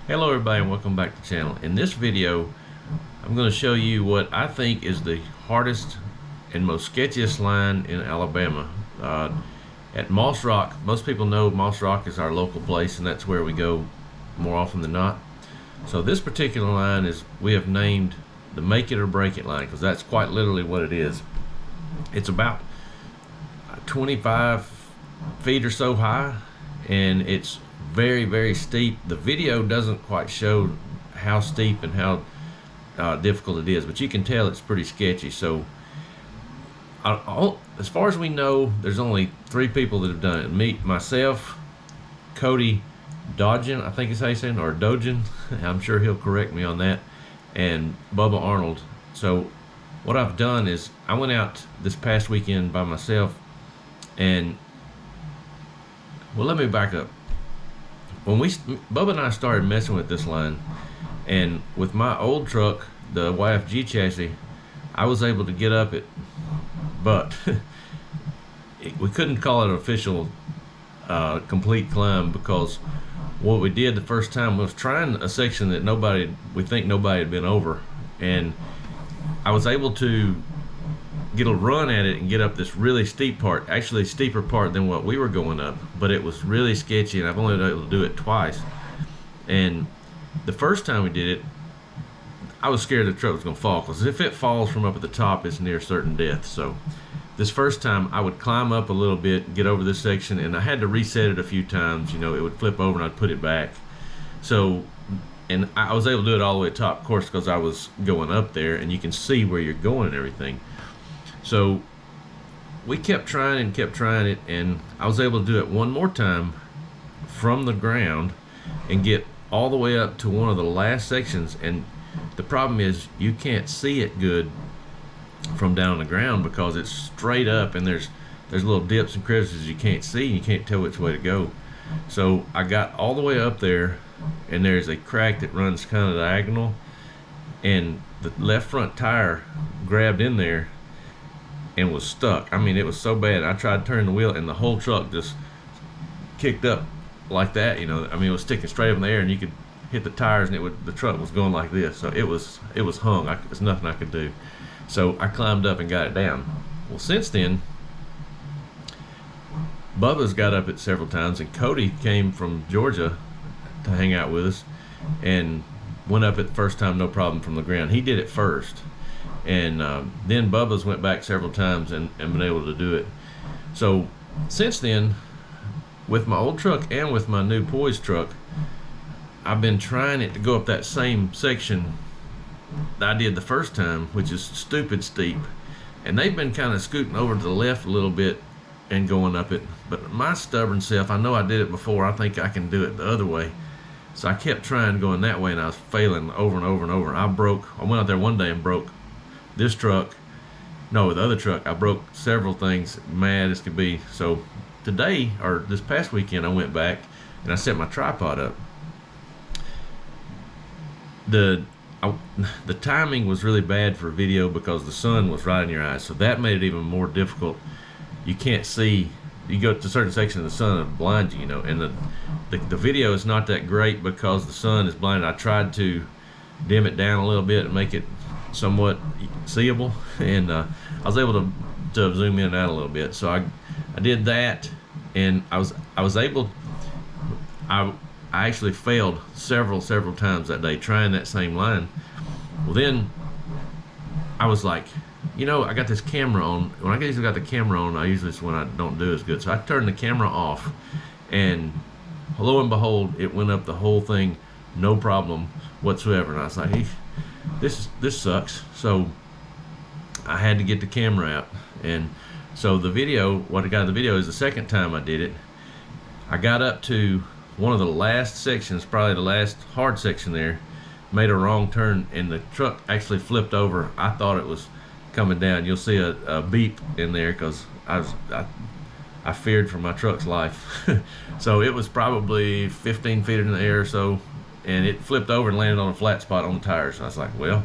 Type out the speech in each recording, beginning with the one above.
Hello everybody and welcome back to the channel. In this video I'm going to show you what I think is the hardest and most sketchiest line in Alabama. At Moss Rock, most people know Moss Rock is our local place and that's where we go more often than not. So this particular line we have named the Make It or Break It line because that's quite literally what it is. It's about 25 feet or so high and it's very steep. The video doesn't quite show how steep and how difficult it is, but you can tell it's pretty sketchy. So as far as we know, there's only 3 people that have done it. Me, myself, Cody, Dodgen, I think it's how you say it, or Dodgen, I'm sure he'll correct me on that, and Bubba Arnold. So what I've done is I went out this past weekend by myself and, well, let me back up. When Bubba and I started messing with this line, and with my old truck, the YFG chassis, I was able to get up it, but we couldn't call it an official complete climb because what we did the first time was trying a section that we think nobody had been over, and I was able to get a run at it and get up this really steep part, actually steeper part than what we were going up, but it was really sketchy and I've only been able to do it twice. And the first time we did it, I was scared the truck was going to fall because if it falls from up at the top, it's near certain death. So this first time I would climb up a little bit, get over this section, and I had to reset it a few times. You know, it would flip over and I'd put it back. So, and I was able to do it all the way to the top, of course, because I was going up there and you can see where you're going and everything. So we kept trying it, and I was able to do it one more time from the ground and get all the way up to one of the last sections. And the problem is you can't see it good from down on the ground because it's straight up and there's little dips and crevices you can't see and you can't tell which way to go. So I got all the way up there and there's a crack that runs kind of diagonal, and the left front tire grabbed in there and was stuck. I mean, it was so bad. I tried to turn the wheel and the whole truck just kicked up like that, you know. I mean, it was sticking straight up in the air and you could hit the tires and the truck was going like this. So it was hung. There's nothing I could do. So I climbed up and got it down. Well, since then, Bubba's got up it several times, and Cody came from Georgia to hang out with us and went up it the first time, no problem, from the ground. He did it first. And then Bubba's went back several times and been able to do it. So since then, with my old truck and with my new Poise truck, I've been trying it to go up that same section that I did the first time, which is stupid steep. And they've been kind of scooting over to the left a little bit and going up it. But my stubborn self, I know I did it before, I think I can do it the other way. So I kept trying going that way and I was failing over and over and over. I went out there one day and broke this truck, no, the other truck. I broke several things, mad as could be. So today, or this past weekend, I went back and I set my tripod up. The timing was really bad for video because the sun was right in your eyes, so that made it even more difficult. You can't see. You go to a certain section of the sun and blind you, you know, and the video is not that great because the sun is blinded. I tried to dim it down a little bit and make it somewhat seeable, and I was able to zoom in and out a little bit. So I did that, and I was able. I actually failed several times that day trying that same line. Well, then I was like, you know, I got this camera on. When I got the camera on, it's when I don't do as good. So I turned the camera off, and lo and behold, it went up the whole thing, no problem whatsoever. And I was like, hey, this sucks. So I had to get the camera out, and so what I got in the video is the second time I did it. I got up to one of the last sections, probably the last hard section there, made a wrong turn, and the truck actually flipped over. I thought it was coming down. You'll see a beep in there because I feared for my truck's life. So it was probably 15 feet in the air or so, and it flipped over and landed on a flat spot on the tires. I was like, well,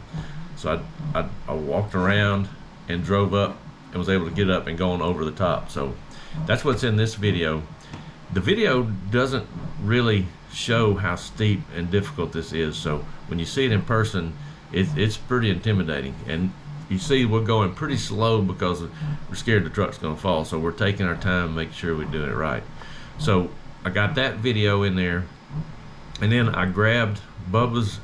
so I walked around and drove up and was able to get up and go on over the top. So that's what's in this video. The video doesn't really show how steep and difficult this is. So when you see it in person, it's pretty intimidating. And you see we're going pretty slow because we're scared the truck's gonna fall. So we're taking our time, making sure we're doing it right. So I got that video in there, and then I grabbed Bubba's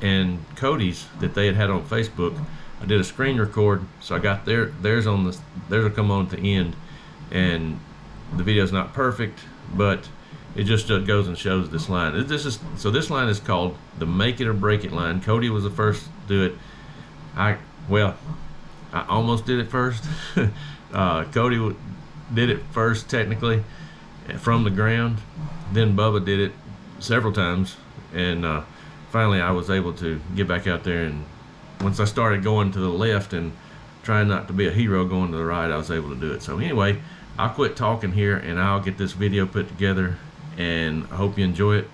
and Cody's that they had on Facebook. I did a screen record, so I got theirs on the theirs will come on at the end, and the video's not perfect, but it just goes and shows this line. This line is called the Make It or Break It line. Cody was the first to do it. I almost did it first. Cody did it first technically from the ground. Then Bubba did it several times, and finally I was able to get back out there, and once I started going to the left and trying not to be a hero going to the right, I was able to do it. So anyway, I'll quit talking here and I'll get this video put together, and I hope you enjoy it,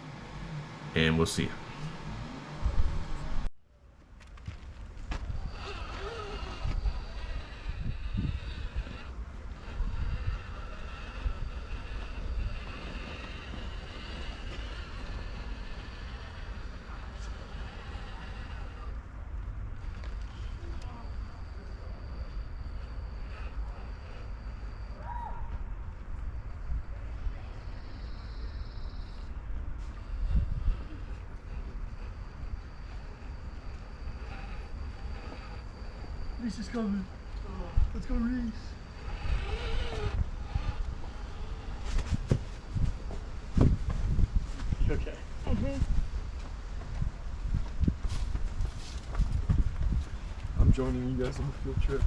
and we'll see you. Reese is coming. Let's go, Reese. You okay? I'm joining you guys on the field trip.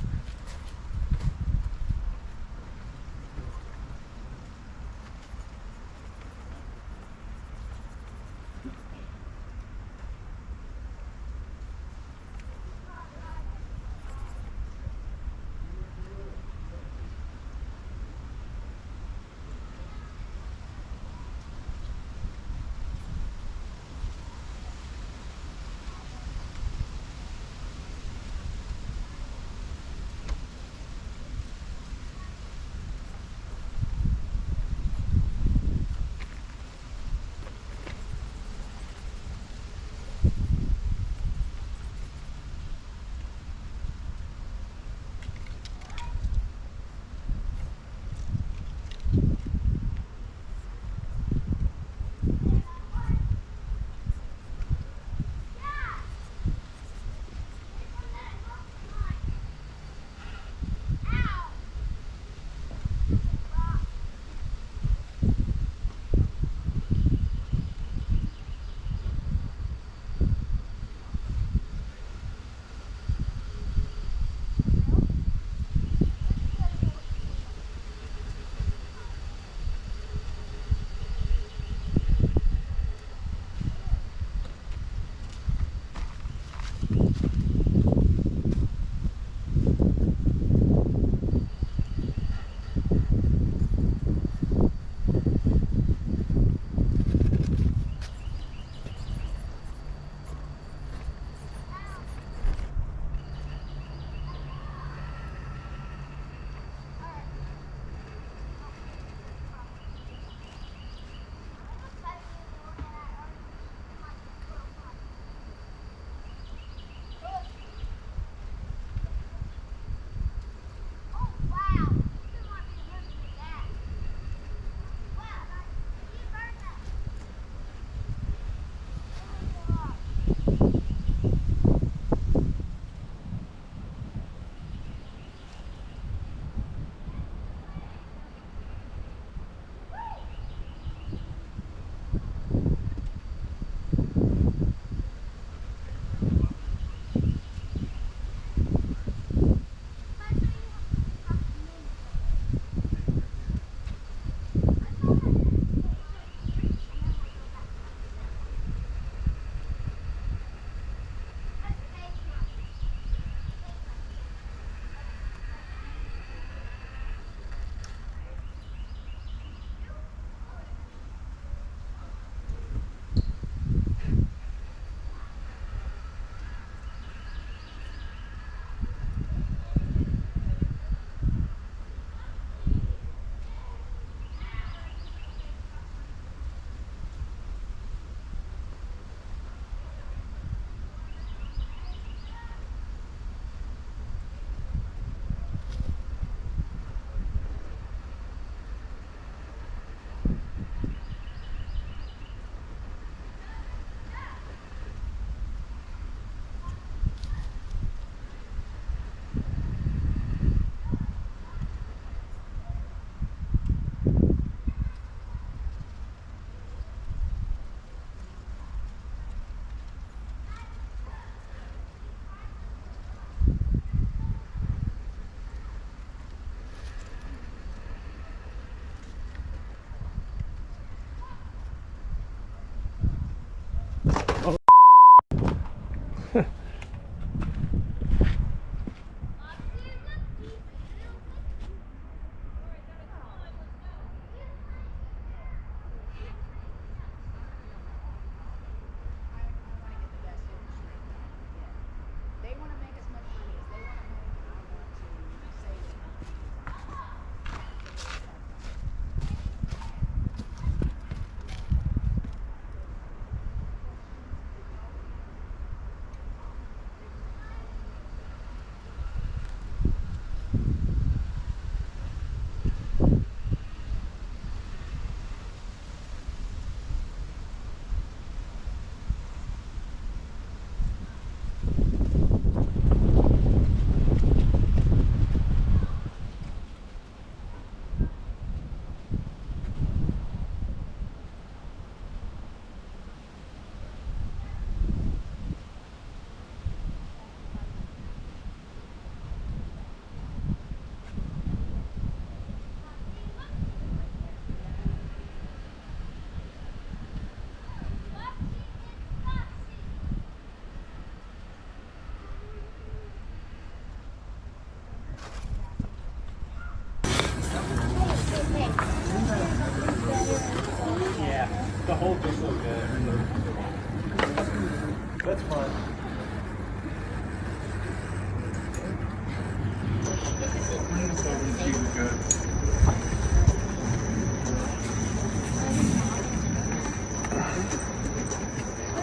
That's fine.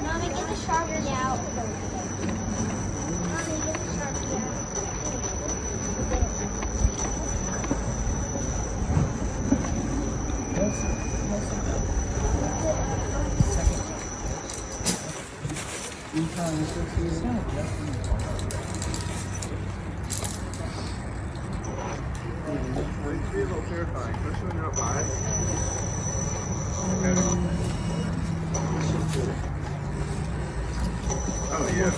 Mommy, get the Sharpie out. Mommy, get the Sharpie out. It can be a little terrifying, especially when you're up high. Oh yeah.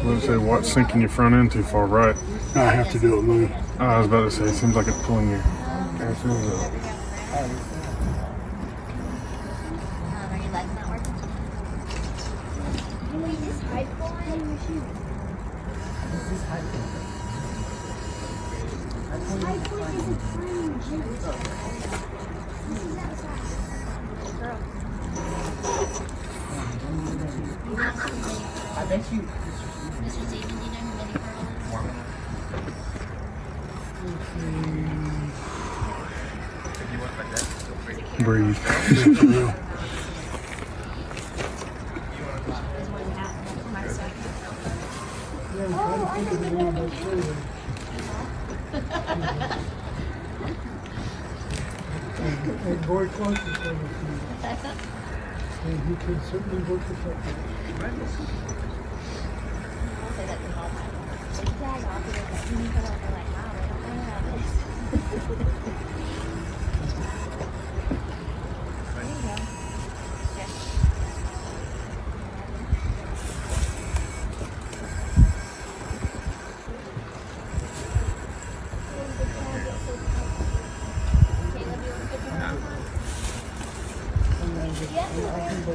Let's say, watch sinking your front end too far right. I have to do it, Lou. I was about to say, it seems like it's pulling your asses up. Are your legs not working? Can we just hide one? Hide point is a tiny gym. This is outside. Girl. I bet you. Mr. Steven, do you know who Minnie Pearl is? Breathe. There's one hat for my second. Oh, I know the name. And Boy Clark is on the team. And he can certainly work the top. I'll say that to them all the time. Like, yeah, I'll be like, you need to go. They're like, wow, they don't know how this. There you go. Okay. Caleb, you want to put your arm on?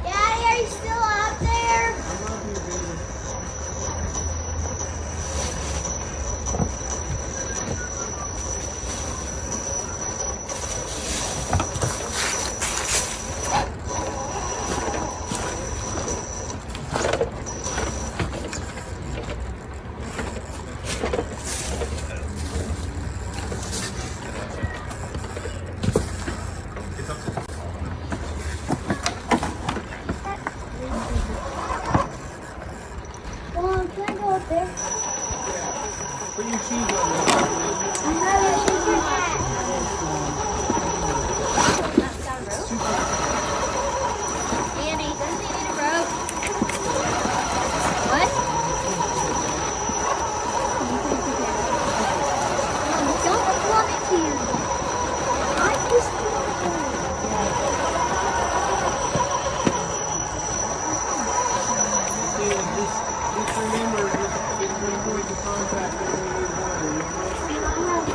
Daddy, are you still out there? Come on, can I go up there? Put your shoes on. I'm not going to shoot your hat. That's down rope? Andy, doesn't he need a rope? What? Don't plummet here. I just Just remember, just when you're going to contact them when you want to.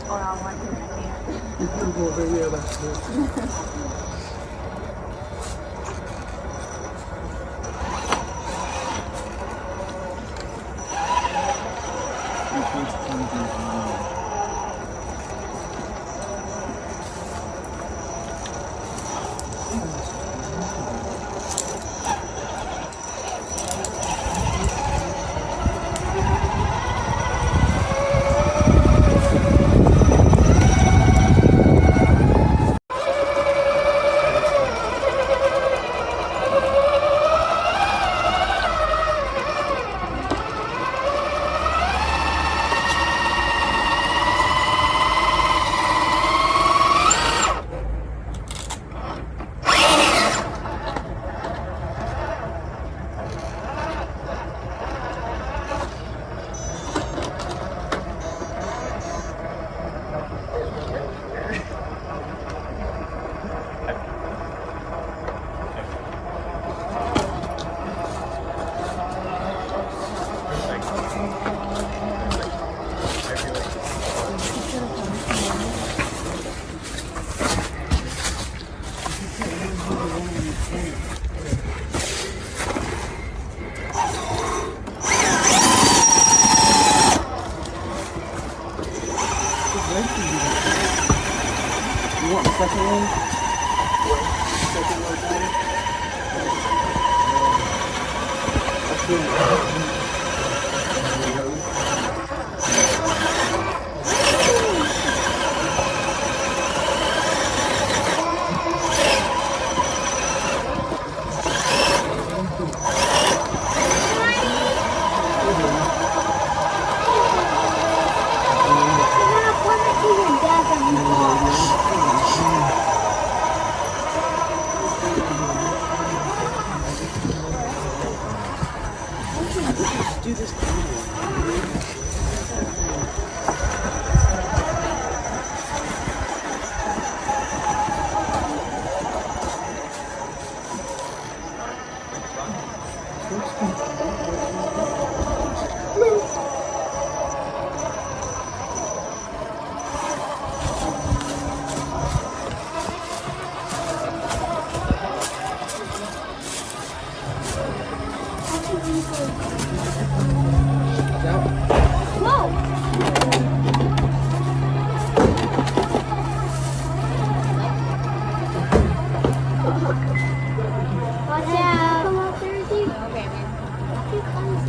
Or I'll want to Yeah, that's it. You want the second one? Second one better? Do this.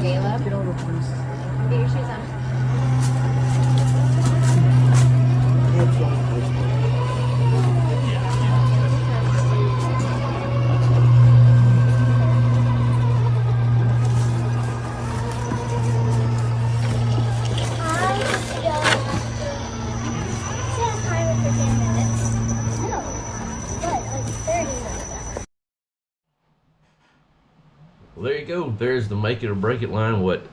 Caleb, Get over, please. get your shoes on. Well, there you go. There's the make it or break it line. What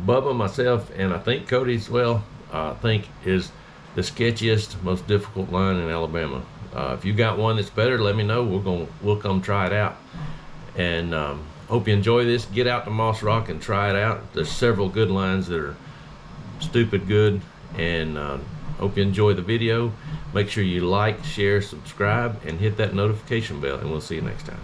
Bubba, myself, and I think Cody as well, I think is the sketchiest, most difficult line in Alabama. If you got one that's better, let me know. We'll come try it out. And hope you enjoy this. Get out to Moss Rock and try it out. There's several good lines that are stupid good. And hope you enjoy the video. Make sure you like, share, subscribe, and hit that notification bell. And we'll see you next time.